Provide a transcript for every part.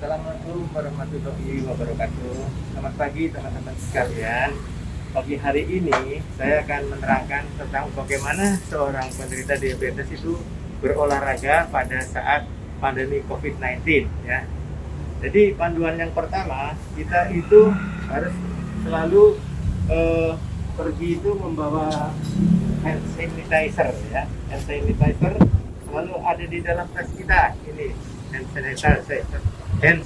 Assalamualaikum warahmatullahi wabarakatuh. Selamat pagi teman-teman sekalian. Pagi hari ini saya akan menerangkan tentang bagaimana seorang penderita diabetes itu berolahraga pada saat pandemi COVID-19 ya. Jadi panduan yang pertama, kita itu harus selalu pergi itu membawa hand sanitizer ya. Hand sanitizer selalu ada di dalam tas kita. Ini hand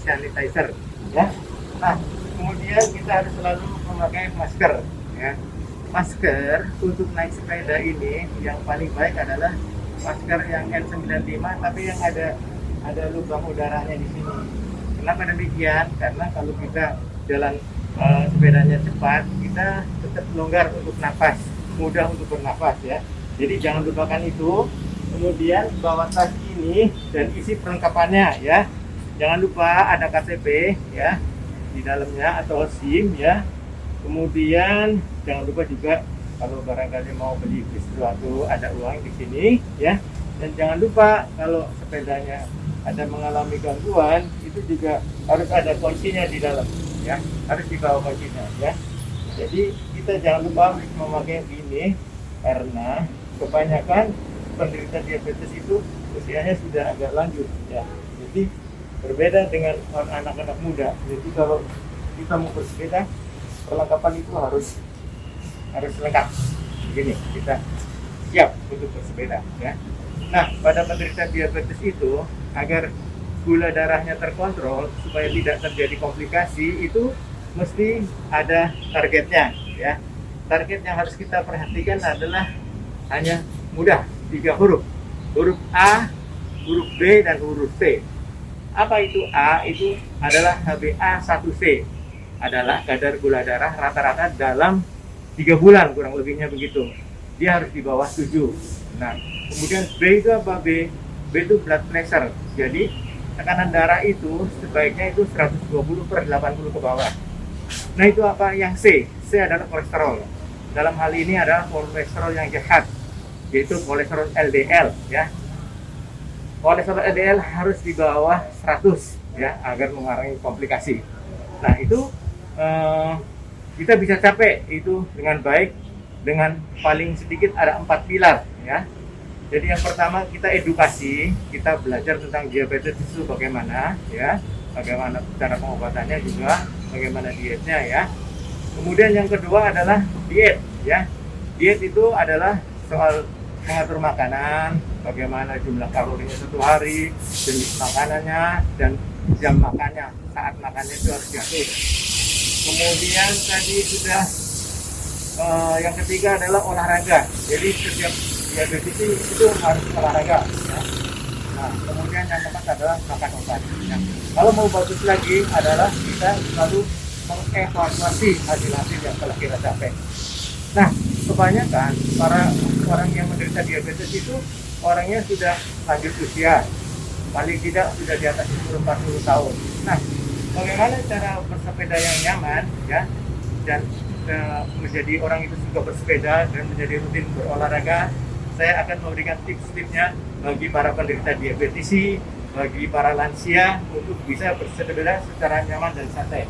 sanitizer ya. Nah, kemudian kita harus selalu memakai masker ya. Masker untuk naik sepeda ini yang paling baik adalah masker yang N95 tapi yang ada lubang udaranya di sini. Kenapa demikian? Karena kalau kita jalan sepedanya cepat, kita tetap longgar untuk nafas, mudah untuk bernafas ya. Jadi jangan lupakan itu. Kemudian bawa tas ini dan isi perlengkapannya ya. Jangan lupa ada KTP ya di dalamnya atau SIM ya. Kemudian jangan lupa juga kalau barangkali mau beli sesuatu ada uang di sini ya. Dan jangan lupa kalau sepedanya ada mengalami gangguan itu juga harus ada kuncinya di dalam ya. Harus dibawa kuncinya ya. Jadi kita jangan lupa memakai ini karena kebanyakan penderita diabetes itu usianya sudah agak lanjut ya. Jadi berbeda dengan anak-anak muda. Jadi kalau kita mau bersepeda, perlengkapan itu harus lengkap. Begini, kita siap untuk bersepeda ya. Nah, pada penderita diabetes itu agar gula darahnya terkontrol supaya tidak terjadi komplikasi itu mesti ada targetnya ya. Target yang harus kita perhatikan adalah hanya mudah, 3 huruf. Huruf A, huruf B, dan huruf C. Apa itu A? Itu adalah HbA1c. Adalah kadar gula darah rata-rata dalam 3 bulan, kurang lebihnya begitu. Dia harus di bawah 7. Nah, kemudian B itu apa B? B itu blood pressure. Jadi, tekanan darah itu sebaiknya itu 120/80 ke bawah. Nah, itu apa? Yang C. C adalah kolesterol. Dalam hal ini adalah kolesterol yang jahat, yaitu kolesterol LDL ya. Kolesterol LDL harus di bawah 100 ya agar mengurangi komplikasi. Nah, itu kita bisa capai itu dengan baik dengan paling sedikit ada 4 pilar ya. Jadi yang pertama kita edukasi, kita belajar tentang diabetes itu bagaimana ya, bagaimana cara pengobatannya juga, bagaimana dietnya ya. Kemudian yang kedua adalah diet ya. Diet itu adalah soal mengatur makanan, bagaimana jumlah kalorinya satu hari, jenis makanannya, dan jam makannya, saat makannya itu harus diatur. Kemudian tadi sudah yang ketiga adalah olahraga. Jadi setiap diabetes itu harus olahraga. Ya. Nah, kemudian yang keempat adalah makan obat. Ya. Kalau mau bagus lagi adalah kita selalu mengevaluasi hasil-hasil yang telah kita capai. Nah, kebanyakan para orang yang menderita diabetes itu orangnya sudah lanjut usia, paling tidak sudah di atas umur 40 tahun. Nah, bagaimana cara bersepeda yang nyaman ya dan menjadi orang itu suka bersepeda dan menjadi rutin berolahraga? Saya akan memberikan tips-tipsnya bagi para penderita diabetes, bagi para lansia untuk bisa bersepeda secara nyaman dan santai.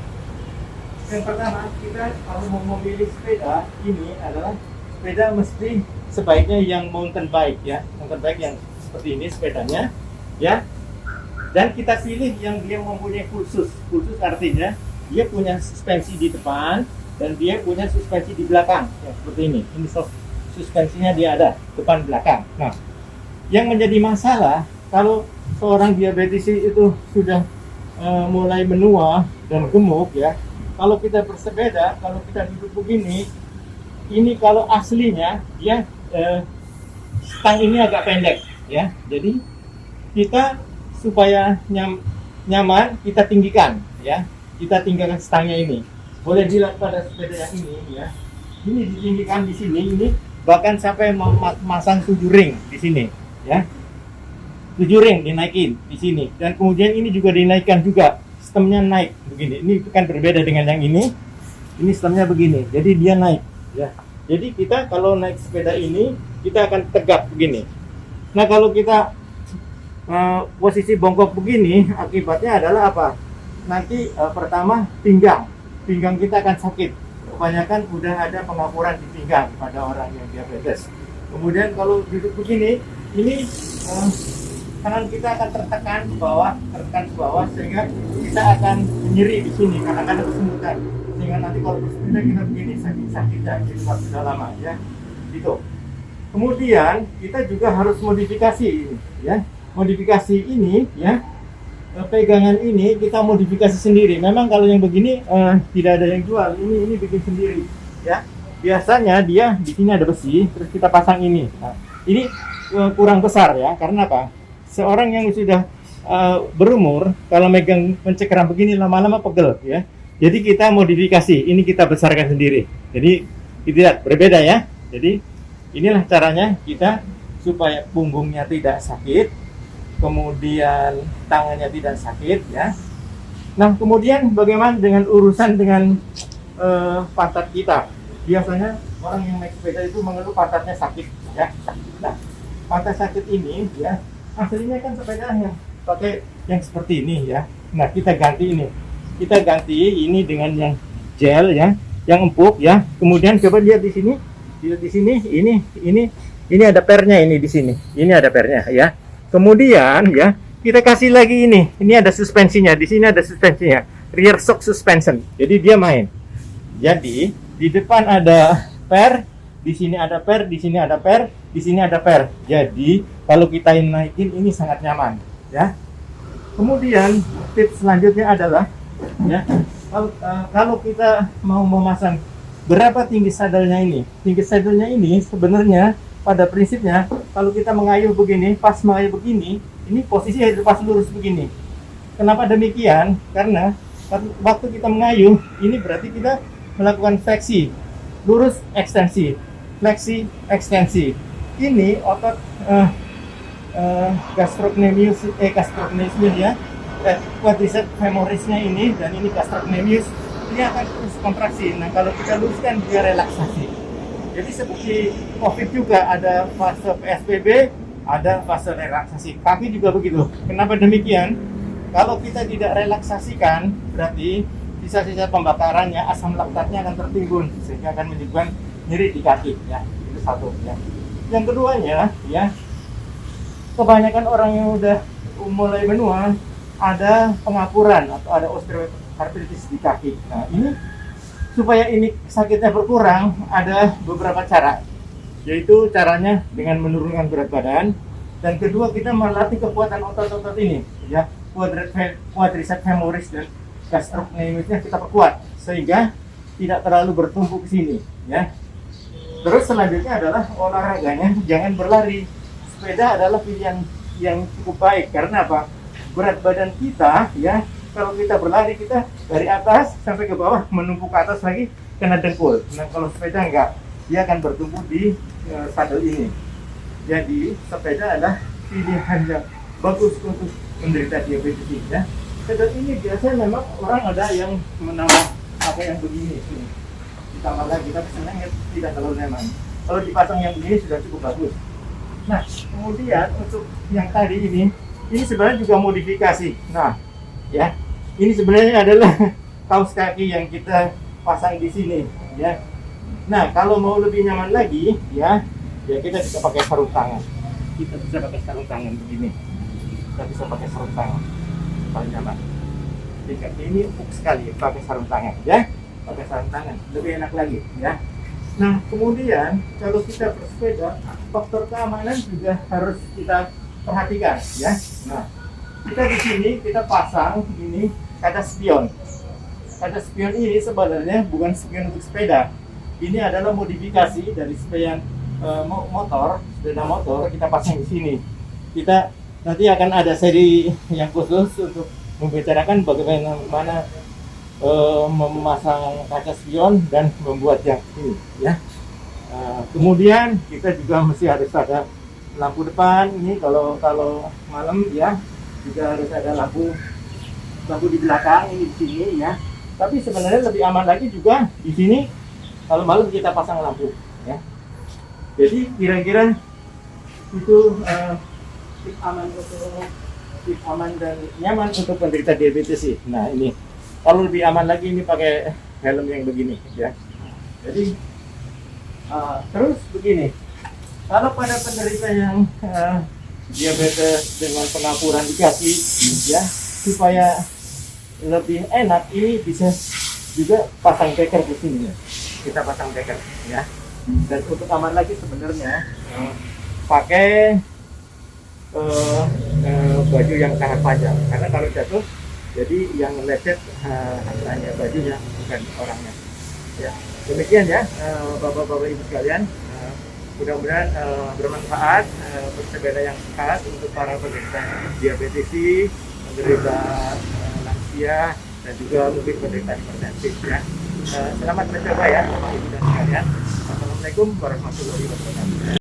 Yang pertama, kita kalau mau memilih sepeda ini adalah sepeda mesti sebaiknya yang mountain bike ya, mountain bike yang seperti ini sepedanya ya. Dan kita pilih yang dia mempunyai khusus artinya dia punya suspensi di depan dan dia punya suspensi di belakang ya, seperti ini. Ini suspensinya dia ada depan belakang. Nah, yang menjadi masalah kalau seorang diabetes itu sudah mulai menua dan gemuk ya. Kalau kita bersepeda, kalau kita duduk begini, ini kalau aslinya dia stang ini agak pendek ya. Jadi kita supaya nyaman kita tinggikan ya. Kita tinggikan stangnya ini. Boleh dilihat pada sepeda yang ini ya. Ini ditinggikan di sini, ini bahkan sampai memasang 7 ring di sini ya. 7 ring dinaikin di sini dan kemudian ini juga dinaikkan juga. Sistemnya naik begini. Ini kan berbeda dengan yang ini. Ini sistemnya begini. Jadi dia naik ya. Jadi kita kalau naik sepeda ini kita akan tegak begini. Nah, kalau kita posisi bongkok begini, akibatnya adalah apa? nanti pertama pinggang kita akan sakit. Kebanyakan udah ada pengapuran di pinggang pada orang yang diabetes. Kemudian kalau duduk begini, ini tangan kita akan tertekan ke bawah sehingga kita akan nyeri di sini karena ada kesemutan. Sehingga nanti kalau bersepeda kita begini sakit ya, jadi sudah lama ya. Gitu. Kemudian kita juga harus modifikasi ini ya. Modifikasi ini ya. Pegangan ini kita modifikasi sendiri. Memang kalau yang begini tidak ada yang jual. Ini bikin sendiri ya. Biasanya dia di sini ada besi, terus kita pasang ini. Nah, ini kurang besar ya. Karena apa? Seorang yang sudah berumur kalau megang mencekram begini lama-lama pegel ya. Jadi kita modifikasi. Ini kita besarkan sendiri. Jadi tidak berbeda ya. Jadi inilah caranya kita supaya punggungnya tidak sakit. Kemudian tangannya tidak sakit ya. Nah kemudian bagaimana dengan urusan dengan pantat kita? Biasanya orang yang naik sepeda itu mengeluh pantatnya sakit ya. Nah pantat sakit ini ya aslinya kan sepeda yang pakai yang seperti ini ya. Nah kita ganti ini dengan yang gel ya, yang empuk ya. Kemudian coba lihat di sini ini ada pernya ini di sini. Ini ada pernya ya. Kemudian ya, kita kasih lagi ini. Ini ada suspensinya. Di sini ada suspensinya. Rear shock suspension. Jadi dia main. Jadi di depan ada per, di sini ada per, di sini ada per, di sini ada per. Jadi kalau kita naikin ini sangat nyaman, ya. Kemudian tips selanjutnya adalah ya, kalau kita mau memasang berapa tinggi sadelnya ini? Tinggi sadelnya ini sebenarnya pada prinsipnya, kalau kita mengayuh begini, pas mengayuh begini, ini posisi harus pas lurus begini. Kenapa demikian? Karena waktu kita mengayuh, ini berarti kita melakukan fleksi, lurus, ekstensi, fleksi, ekstensi. Ini otot gastrocnemius ya, quadriceps femorisnya ini, dan ini gastrocnemius, ini akan terus kontraksi. Nah, kalau kita luruskan, dia relaksasi. Jadi seperti COVID juga ada fase PSBB, ada fase relaksasi. Kaki juga begitu. Kenapa demikian? Kalau kita tidak relaksasikan, berarti sisa-sisa pembakarannya, asam laktatnya akan tertimbun sehingga akan menyebabkan nyeri di kaki. Ya, itu satu. Ya. Yang keduanya, ya, kebanyakan orang yang udah mulai menua ada pengapuran atau ada osteoartritis di kaki. Nah, ini supaya ini sakitnya berkurang, ada beberapa cara. Yaitu caranya dengan menurunkan berat badan. Dan kedua, kita melatih kekuatan otot-otot ini. Ya, quadriceps femoris dan gastrocnemiusnya kita perkuat. Sehingga tidak terlalu bertumpu ke sini. Ya. Terus selanjutnya adalah olahraganya, jangan berlari. Sepeda adalah pilihan yang cukup baik. Karena apa? Berat badan kita, ya, kalau kita berlari, kita dari atas sampai ke bawah menumpuk ke atas lagi kena dengkul. Nah kalau sepeda enggak, dia akan bertumpu di sadel ini. Jadi sepeda adalah pilihan yang bagus untuk menderita diabetes ini ya. Sadel ini biasanya memang orang ada yang menambah apa yang begini ini. Ditambah lagi, tapi sebenarnya tidak terlalu nyaman. Kalau dipasang yang begini sudah cukup bagus. Nah kemudian untuk yang tadi ini sebenarnya juga modifikasi. Nah ya, ini sebenarnya adalah kaos kaki yang kita pasang di sini, ya. Nah, kalau mau lebih nyaman lagi, ya kita bisa pakai sarung tangan. Kita bisa pakai sarung tangan begini. Kita bisa pakai sarung tangan, paling nyaman. Ini empuk sekali pakai sarung tangan, ya. Pakai sarung tangan, lebih enak lagi, ya. Nah, kemudian kalau kita bersepeda, faktor keamanan juga harus kita perhatikan, ya. Nah, kita di sini kita pasang ini kaca spion. Kaca spion ini sebenarnya bukan spion untuk sepeda. Ini adalah modifikasi dari spion sepeda motor kita pasang di sini. Kita nanti akan ada seri yang khusus untuk membicarakan bagaimana memasang kaca spion dan membuat yang ini, ya. Kemudian kita juga mesti harus ada lampu depan ini kalau malam, ya. Juga harus ada lampu di belakang ini di sini, ya. Tapi sebenarnya lebih aman lagi juga di sini kalau malam kita pasang lampu, ya. Jadi kira-kira itu aman untuk lebih aman dan nyaman untuk penderita diabetes sih. Nah ini kalau lebih aman lagi ini pakai helm yang begini ya. Jadi terus begini, kalau pada penderita yang diabetes dengan pengapuran di kaki ya, supaya lebih enak ini bisa juga pasang beker di sini ya. Kita pasang beker ya. Dan untuk aman lagi sebenarnya pakai baju yang sangat panjang, karena kalau jatuh jadi yang lecet hanya bajunya bukan orangnya ya. Demikian ya bapak-bapak ibu sekalian, mudah-mudahan bermanfaat, bersepeda yang sehat untuk para penderita diabetes, penderita lansia, dan juga mungkin penderita hipertensi ya. Selamat mencoba ya bapak ibu dan sekalian. Assalamualaikum warahmatullahi wabarakatuh.